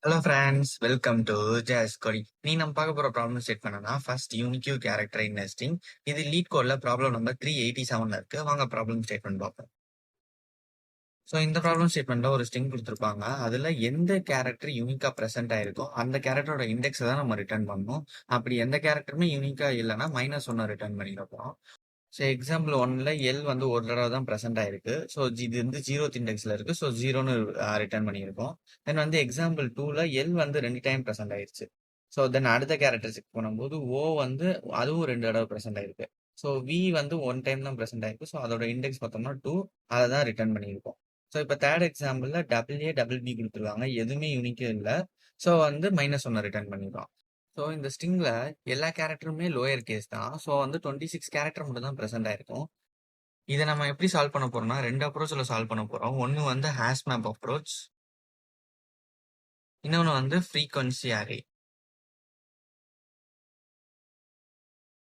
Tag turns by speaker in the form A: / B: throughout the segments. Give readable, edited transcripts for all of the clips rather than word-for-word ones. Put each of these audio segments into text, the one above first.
A: Hello friends, welcome to ஜாஸ் கோடி. நீ நம்ம பார்க்க போற ப்ராப்ளம் செட் பண்ணனா ஃபர்ஸ்ட் யூனிக்யூ கேரக்டர் இன் நெஸ்டிங். இது லீட் கோட்ல ப்ராப்ளம் நம்பர் 387 இருக்கு. வாங்க ப்ராப்ளம் ஸ்டேட்மெண்ட் பார்ப்போம். ஸோ இந்த ப்ராப்ளம் ஸ்டேட்மெண்ட்ல ஒரு ஸ்ட்ரிங் கொடுத்துருப்பாங்க. அதுல எந்த கேரக்டர் யூனிக்கா ப்ரெசென்ட் ஆயிருக்கோ அந்த கேரக்டரோட இண்டெக்ஸை தான் நம்ம ரிட்டர்ன் பண்ணணும். அப்படி எந்த கேரக்டருமே யூனிக்கா இல்லைன்னா -1 ரிட்டர்ன் பண்ணிட போறோம். ஸோ எக்ஸாம்பிள் 1ல எல் வந்து ஒரு தடவை தான் ப்ரெசென்ட் ஆயிருக்கு. ஸோ இது வந்து 0th இண்டெக்ஸ்ல இருக்கு. ஸோ 0ன்னு ரிட்டர்ன் பண்ணியிருக்கோம். தென் வந்து எக்ஸாம்பிள் 2ல எல் வந்து 2 டைம் ப்ரெசென்ட் ஆயிருச்சு. ஸோ தென் அடுத்த கேரக்டர் செக் பண்ணும்போது ஓ வந்து அதுவும் 2 தடவை ப்ரெசென்ட் ஆயிருக்கு. ஸோ வி வந்து 1 டைம் தான் ப்ரெசென்ட் ஆயிருக்கு. ஸோ அதோட இண்டெக்ஸ் பார்த்தோம்னா 2, அதை தான் ரிட்டர்ன் பண்ணியிருக்கோம். ஸோ இப்போ தேர்ட் எக்ஸாம்பிள்ல டபுள் ஏ டபுள் பி கொடுத்துருக்காங்க. எதுவுமே யூனிக்கே இல்லை. ஸோ வந்து -1 ரிட்டர்ன் பண்ணிடுறோம். ஸோ இந்த ஸ்ட்ரிங்ல எல்லா கேரக்டருமே லோயர் கேஸ் தான். ஸோ வந்து 26 கேரக்டர் மட்டும் தான் ப்ரெசென்ட் ஆயிருக்கும். இதை நம்ம எப்படி சால்வ் பண்ண போறோம்னா 2 அப்ரோச்ல சால்வ் பண்ண போறோம். ஒன்னு வந்து ஹாஷ் மேப் அப்ரோச், இன்னொன்னு வந்து ஃப்ரீக்வன்சி அரே.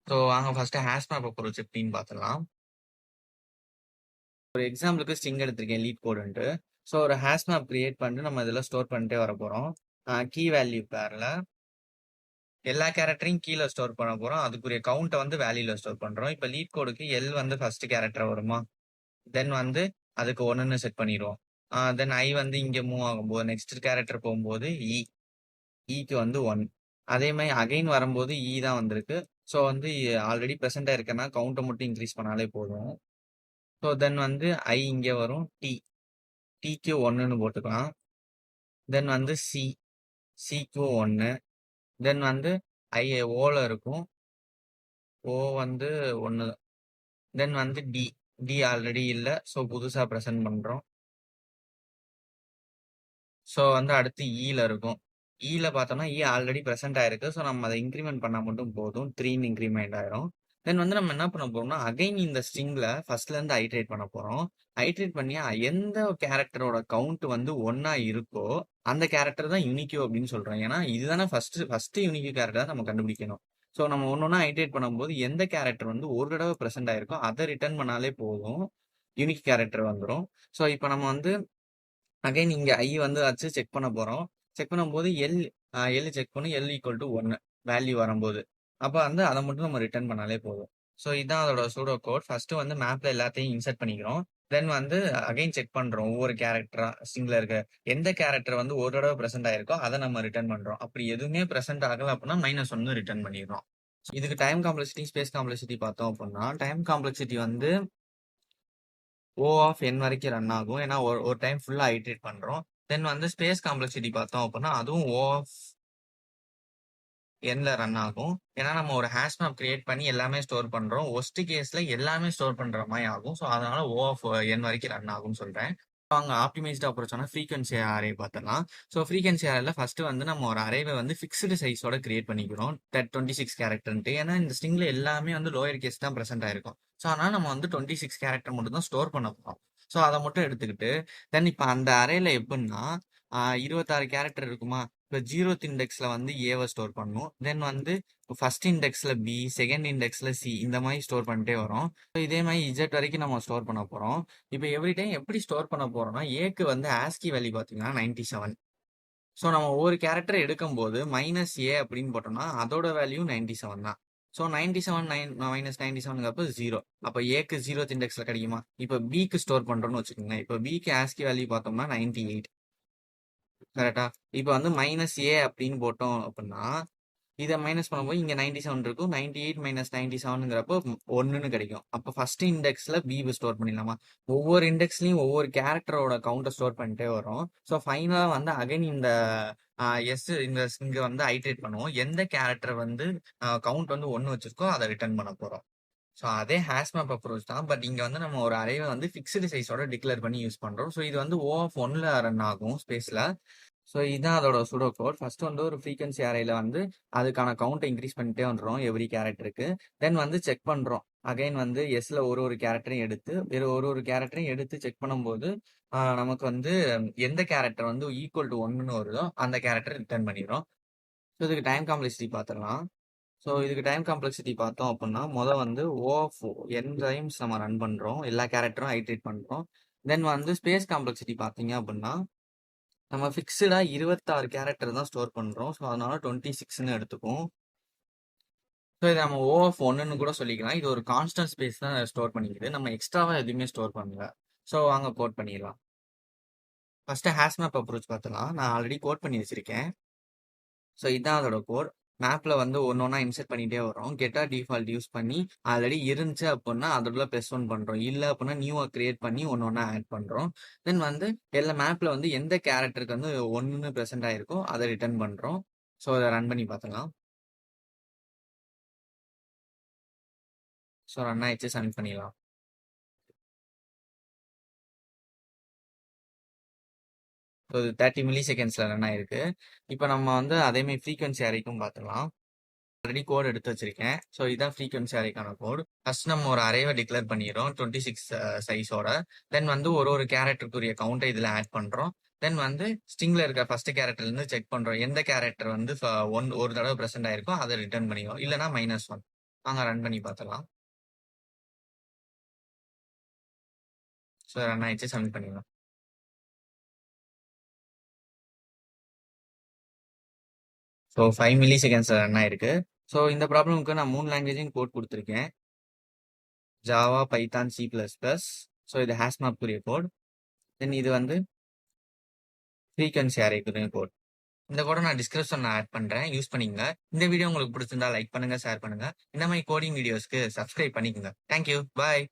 A: ஸோ வாங்க ஃபர்ஸ்ட் ஹாஷ் மேப் அப்ரோச் எப்படின்னு பார்த்துலாம். ஒரு எக்ஸாம்பிளுக்கு ஸ்ட்ரிங் எடுத்திருக்கேன் லீட் கோடுன்ட்டு. ஸோ ஒரு ஹாஷ் மேப் கிரியேட் பண்ணிட்டு நம்ம இதில் ஸ்டோர் பண்ணிட்டே வர போறோம். கீ வேல்யூ பேர்ல எல்லா கேரக்டரையும் கீழே ஸ்டோர் பண்ண போறோம். அதுக்குரிய கவுண்ட்டை வந்து வேல்யூல ஸ்டோர் பண்றோம். இப்போ லீட் கோடுக்கு எல் வந்து ஃபர்ஸ்ட் கேரக்டர் வருமா, தென் வந்து அதுக்கு 1ன்னு செட் பண்ணிடுவோம். தென் ஐ வந்து இங்க மூவ் ஆகும்போது நெக்ஸ்ட் கேரக்டர் போகும்போது இக்கு வந்து 1. அதே மாதிரி அகைன் வரும்போது தான் வந்திருக்கு. ஸோ வந்து ஆல்ரெடி ப்ரெசென்ட் ஆயிருக்கேன்னா கவுண்ட்டை மட்டும் இன்க்ரீஸ் பண்ணாலே போதும். ஸோ தென் வந்து ஐ இங்க வரும், டிக்கு 1ன்னு போட்டுக்கலாம். தென் வந்து சிக்கு 1. தென் வந்து ஐ ஓல இருக்கும், ஓ வந்து 1. தென் வந்து டி ஆல்ரெடி இல்லை. ஸோ புதுசா ப்ரெசென்ட் பண்றோம். ஸோ வந்து அடுத்து ஈல இருக்கும். ஈல பார்த்தோம்னா ஆல்ரெடி ப்ரெசென்ட் ஆயிருக்கு. ஸோ நம்ம அதை இன்க்ரிமெண்ட் பண்ணா மட்டும் போதும். 3ன்னு இன்க்ரிமெண்ட் ஆயிரும். தென் வந்து நம்ம என்ன பண்ண போறோம்னா அகைன் இந்த ஸ்ட்ரிங்ல ஃபர்ஸ்ட்ல இருந்து ஐட்ரேட் பண்ண போறோம். ஐட்ரேட் பண்ணி எந்த கேரக்டரோட கவுண்ட் வந்து 1 இருக்கோ அந்த கேரக்டர் தான் யூனிக்யூ அப்படின்னு சொல்றோம். ஏன்னா இதுதானே ஃபர்ஸ்ட் யூனிக்யூ கேரக்டர் நம்ம கண்டுபிடிக்கணும். ஸோ நம்ம ஒன்னொன்னா ஐட்ரேட் பண்ணும்போது எந்த கேரக்டர் வந்து ஒரு தடவை ப்ரெசென்ட் ஆயிருக்கோ அதை ரிட்டர்ன் பண்ணாலே போதும், யூனிக் கேரக்டர் வந்துடும். ஸோ இப்போ நம்ம வந்து அகைன் இங்க ஐ வந்து வச்சு செக் பண்ண போறோம். செக் பண்ணும்போது எல் செக் பண்ணி எல் ஈக்குவல் டு 1 வேல்யூ வரும்போது அப்ப வந்து அதை மட்டும் நம்ம ரிட்டர்ன் பண்ணாலே போதும். ஸோ இதான் அதோட சூடோ கோட். ஃபர்ஸ்ட் வந்து மேப்ல எல்லாத்தையும் இன்சர்ட் பண்ணிக்கிறோம். தென் வந்து அகைன் செக் பண்றோம் ஒவ்வொரு கேரக்டரா. ஸ்ட்ரிங்ல இருக்க எந்த கேரக்டர் வந்து ஒரு தடவை ப்ரெசென்ட் ஆயிருக்கோ அதை நம்ம ரிட்டர்ன் பண்றோம். அப்படி எதுவுமே ப்ரெசென்ட் ஆகல அப்படின்னா -1 ரிட்டர்ன் பண்ணிடுறோம். இதுக்கு டைம் காம்ப்ளெக்சிட்டி ஸ்பேஸ் காம்ப்ளெக்சிட்டி பார்த்தோம் அப்படின்னா டைம் காம்ப்ளெக்சிட்டி வந்து O ஆஃப் n வரைக்கும் ரன் ஆகும். ஏன்னா ஒரு டைம் ஃபுல்லா ஐட்ரேட் பண்றோம். தென் வந்து ஸ்பேஸ் காம்ப்ளெக்சிட்டி பார்த்தோம் அப்படின்னா அதுவும் O ஆஃப் nல ரன் ஆகும். ஏன்னா நம்ம ஒரு ஹாஷ் மேப் கிரியேட் பண்ணி எல்லாமே ஸ்டோர் பண்றோம். ஒஸ்ட் கேஸ்ல எல்லாமே ஸ்டோர் பண்ற மாதிரி ஆகும். ஸோ அதனால O ஆஃப் n வரைக்கும் ரன் ஆகும்னு சொல்றேன். அங்க ஆப்டிமைஸ்ட் அப்ரோச் ஆன ஃப்ரீக்வன்சி அரே பார்த்தலாம். ஸோ ஃப்ரீக்வன்சி அரேல ஃபர்ஸ்ட் வந்து நம்ம ஒரு அரேவை வந்து ஃபிக்ஸ்டு சைஸோட கிரியேட் பண்ணிக்கிறோம். 26 கேரக்டர்ன்ட்டு. ஏன்னா இந்த ஸ்ட்ரிங்ல எல்லாமே வந்து லோயர் கேஸ் தான் ப்ரெசென்ட் ஆயிருக்கும். ஸோ அதனால நம்ம வந்து 26 கேரக்டர் மட்டும் தான் ஸ்டோர் பண்ண போறோம். ஸோ அதை மட்டும் எடுத்துக்கிட்டு தென் இப்போ அந்த அரேல எப்படின்னா 26 கேரக்டர் இருக்குமா. இப்போ 0th இண்டெக்ஸ்ல வந்து ஏவை ஸ்டோர் பண்ணும். தென் வந்து ஃபர்ஸ்ட் இண்டெக்ஸ்ல பி, செகண்ட் இண்டெக்ஸ்ல சி, இந்த மாதிரி ஸ்டோர் பண்ணிட்டே வரும். ஸோ இதே மாதிரி இஜெட் வரைக்கும் நம்ம ஸ்டோர் பண்ண போறோம். இப்போ எவ்ரி டைம் எப்படி ஸ்டோர் பண்ண போறோம்னா ஏக்கு வந்து ஆஸ்கி வேல்யூ பார்த்தீங்கன்னா 97. ஸோ நம்ம ஒவ்வொரு கேரக்டர் எடுக்கும்போது -a அப்படின்னு போட்டோம்னா அதோட வேல்யூ 97 தான். ஸோ 97 -97ங்கிறப்ப 0. அப்போ ஏக்கு 0th இண்டெக்ஸ்ல கிடைக்குமா. இப்போ பிக்கு ஸ்டோர் பண்றோம்னு வச்சுக்கோங்களேன். இப்போ பிக்கு ஆஸ்கி வேல்யூ பார்த்தோம்னா 98. கரெக்டா. இப்போ வந்து -a அப்படின்னு போட்டோம் அப்படின்னா இதை மைனஸ் பண்ணும்போது இங்க 97 இருக்கும். 98 - 97ங்கிறப்போ 1ன்னு கிடைக்கும். அப்போ ஃபர்ஸ்ட் இண்டெக்ஸ்ல பி ஸ்டோர் பண்ணிடலாமா. ஒவ்வொரு இண்டெக்ஸ்லயும் ஒவ்வொரு கேரக்டரோட கவுண்டை ஸ்டோர் பண்ணிட்டே வரும். ஸோ ஃபைனலா வந்து அகைன் இந்த இங்க வந்து ஐட்ரேட் பண்ணுவோம். எந்த கேரக்டர் வந்து கவுண்ட் வந்து 1 வச்சிருக்கோ அதை ரிட்டர்ன் பண்ண போறோம். ஸோ அதே ஹாஷ் மேப் அப்ரோச் தான். பட் இங்க வந்து நம்ம ஒரு அரேவை வந்து ஃபிக்ஸ்டு சைஸோட டிக்ளேர் பண்ணி யூஸ் பண்றோம். ஸோ இது வந்து O ஆஃப் 1ல ரன் ஆகும் ஸ்பேஸ்ல. ஸோ இதுதான் அதோட சூடோ கோட். ஃபர்ஸ்ட் வந்து ஒரு ஃப்ரீக்வன்சி அரேல வந்து அதுக்கான கவுண்டை இன்க்ரீஸ் பண்ணிட்டே வந்துடும் எவ்ரி கேரக்டருக்கு. தென் வந்து செக் பண்றோம். அகைன் வந்து எஸ்ல ஒரு கேரக்டரையும் எடுத்து ஒரு கேரக்டரையும் எடுத்து செக் பண்ணும்போது நமக்கு வந்து எந்த கேரக்டர் வந்து ஈக்குவல் டு 1ன்னு வருதோ அந்த கேரக்டர் ரிட்டர்ன் பண்ணிடுறோம். ஸோ இதுக்கு டைம் காம்ப்ளெக்சிட்டி பார்த்துடலாம். ஸோ இதுக்கு டைம் காம்ப்ளெக்சிட்டி பார்த்தோம் அப்படின்னா வந்து O ஆஃப் n டைம்ஸ் நம்ம ரன் பண்றோம். எல்லா கேரக்டரும் ஐட்ரேட் பண்றோம். தென் வந்து ஸ்பேஸ் காம்ப்ளெக்சிட்டி பார்த்தீங்க அப்படின்னா நம்ம ஃபிக்ஸ்டா 26 கேரக்டர் தான் ஸ்டோர் பண்றோம். ஸோ அதனால 26ன்னு எடுத்துக்கும். ஸோ இத நம்ம O(1)ன்னு கூட சொல்லிக்கலாம். இது ஒரு கான்ஸ்டன்ட் ஸ்பேஸ் தான் ஸ்டோர் பண்ணிக்குது. நம்ம எக்ஸ்ட்ராவா எதுவுமே ஸ்டோர் பண்ணல. ஸோ வாங்க கோட் பண்ணிடலாம். ஃபர்ஸ்ட் ஹாஷ் மேப் அப்ரோச் பார்த்துலாம். நான் ஆல்ரெடி கோட் பண்ணி வச்சிருக்கேன். ஸோ இதான் அதோட கோட். மேப்ல வந்து ஒன்னொன்னா இன்செர்ட் பண்ணிட்டே வரோம். கெட்டா டிஃபால்ட் யூஸ் பண்ணி ஆல்ரெடி இருந்துச்சு அப்படின்னா அதோட +1 பண்றோம். இல்ல அப்படின்னா நியூவா கிரியேட் பண்ணி ஒன்னொன்னா ஆட் பண்றோம். தென் வந்து எல்லா மேப்ல வந்து எந்த கேரக்டருக்கு வந்து 1ன்னு ப்ரெசென்ட் ஆயிருக்கோ அதை ரிட்டர்ன் பண்றோம். ஸோ அதை ரன் பண்ணி பார்த்துக்கலாம். ஸோ ரன் ஆயிடுச்சு, சப்மிட் பண்ணிடலாம். ஸோ இது 30 மில்லி செகண்ட்ஸ்ல ரன் ஆயிருக்கு. இப்போ நம்ம வந்து அதே மாதிரி ஃப்ரீக்வன்சி அரேக்கும் பார்த்துக்கலாம். ஆல்ரெடி கோட் எடுத்து வச்சிருக்கேன். ஸோ இதான் ஃப்ரீக்வன்சி அரேக்கான கோட். ஃபர்ஸ்ட் நம்ம ஒரு அரேவை டிக்ளேர் பண்ணிடுறோம் 26 சைஸோட. தென் வந்து ஒரு கேரக்டருக்குரிய கவுண்டை இதில் ஆட் பண்ணுறோம். தென் வந்து ஸ்ட்ரிங்ல இருக்க ஃபர்ஸ்ட் கேரக்டர்ல இருந்து செக் பண்றோம். எந்த கேரக்டர் வந்து ஒரு தடவை ப்ரெசென்ட் ஆயிருக்கோ அதை ரிட்டர்ன் பண்ணிடுவோம். இல்லைன்னா -1. வாங்க ரன் பண்ணி பார்த்துக்கலாம். ஸோ ரன் ஆயிடுச்சு, சப்மிட் பண்ணிடலாம். ஸோ 5 மில்லி செகண்ட்ஸ் ரன் ஆயிருக்கு. ஸோ இந்த ப்ராப்ளமுக்கு நான் 3 லாங்குவேஜையும் கோட் கொடுத்துருக்கேன். Java, Python, C++. ஸோ இது ஹேஷ் மேப்க்குரிய கோட். தென் இது வந்து ஃப்ரீக்வன்சி அரேக்குரிய கோட். இந்த கோடை நான் டிஸ்கிரிப்ஷன்ல ஆட் பண்றேன், யூஸ் பண்ணிக்கங்க. இந்த வீடியோ உங்களுக்கு பிடிச்சிருந்தா லைக் பண்ணுங்க, ஷேர் பண்ணுங்க. இந்த மாதிரி கோடிங் வீடியோஸ்க்கு சப்ஸ்கிரைப் பண்ணிக்கோங்க. தேங்க்யூ, பாய்.